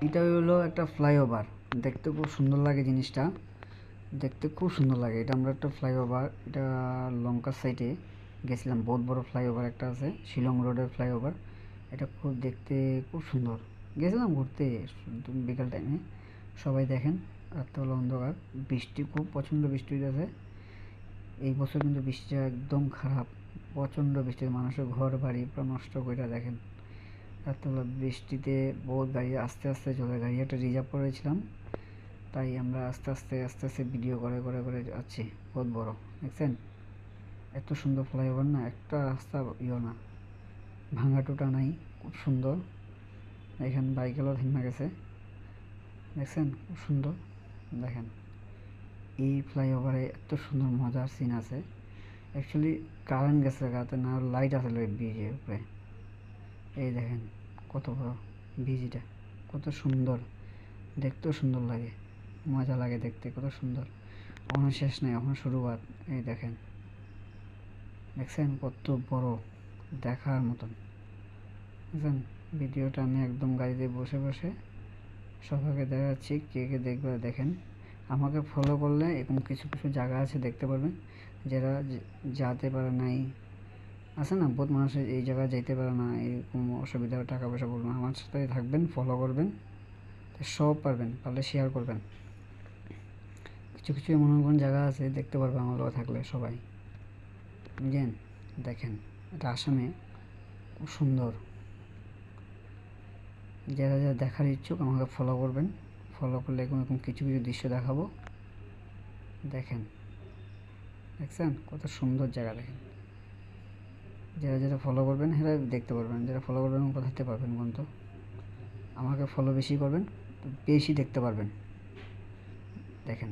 এটা হলো একটা ফ্লাইওভার। দেখতে খুব সুন্দর লাগে জিনিসটা, দেখতে খুব সুন্দর লাগে। এটা আমরা একটা ফ্লাইওভার, এটা লঙ্কার সাইডে গেছিলাম। বহুত বড় ফ্লাইওভার একটা আছে, শিলং রোডের ফ্লাইওভার। এটা খুব দেখতে খুব সুন্দর। গেছিলাম ঘুরতে বিকাল টাইমে। সবাই দেখেন, রাত্রেবেলা অন্ধকার, বৃষ্টি খুব প্রচণ্ড বৃষ্টি হইতেছে। এই বছর কিন্তু বৃষ্টিটা একদম খারাপ, প্রচণ্ড বৃষ্টি, মানুষের ঘর বাড়ি পুরো নষ্ট করে। দেখেন রাত্রেবেলা বৃষ্টিতে বহুত গাড়ি আস্তে আস্তে চলে, গাড়ি একটা রিজার্ভ করেছিলাম, তাই আমরা আস্তে আস্তে আস্তে আস্তে ভিডিও করে করে করে যাচ্ছি। বহুত বড়, দেখছেন? এত সুন্দর ফ্লাইওভার না, একটা রাস্তা ইয়ে না, ভাঙা টুটা নাই, খুব সুন্দর। এখানে বাইকগুলো থেমে গেছে, দেখছেন? খুব সুন্দর। দেখেন এই ফ্লাইওভারে এত সুন্দর মজার সিন আছে। অ্যাকচুয়ালি কারেন্ট গেছে গাতে, না লাইট আছে ব্রিজের উপরে। এই দেখেন কত বড় ব্রিজটা, কত সুন্দর, দেখতেও সুন্দর লাগে, মজা লাগে দেখতে, কত সুন্দর। এখনো শেষ নেই, এখনো শুরুয়াত। এই দেখেন, দেখছেন কত বড়, দেখার মতন। দেখছেন ভিডিওটা আমি একদম গাড়িতে বসে বসে সবাইকে দেখাচ্ছি, কে কে দেখবে দেখেন। আমাকে ফলো করলে এরকম কিছু কিছু জায়গা আছে দেখতে পারবেন, যারা যেতে পারে নাই, আছে না বহুত মানুষ এই জায়গায় যেতে পারে না, এরকম অসুবিধা, টাকা পয়সা বলবেন, আমার সাথে থাকবেন, ফলো করবেন, সব পারবেন, পারলে শেয়ার করবেন। কিছু কিছু এমন এমন জায়গা আছে দেখতে পারবে আমার লোক থাকলে সবাই, বুঝলেন? দেখেন এটা আসামে, খুব সুন্দর। যারা যারা দেখার ইচ্ছুক আমাকে ফলো করবেন, ফলো করলে এরকম এরকম কিছু কিছু দৃশ্য দেখাবো। দেখেন, দেখছেন কত সুন্দর জায়গা। দেখেন যারা যারা ফলো করবেন এরা দেখতে পারবেন, যারা ফলো করবেন কোথাতে পারবেন বলুন? আমাকে ফলো বেশি করবেন, বেশি দেখতে পারবেন। দেখেন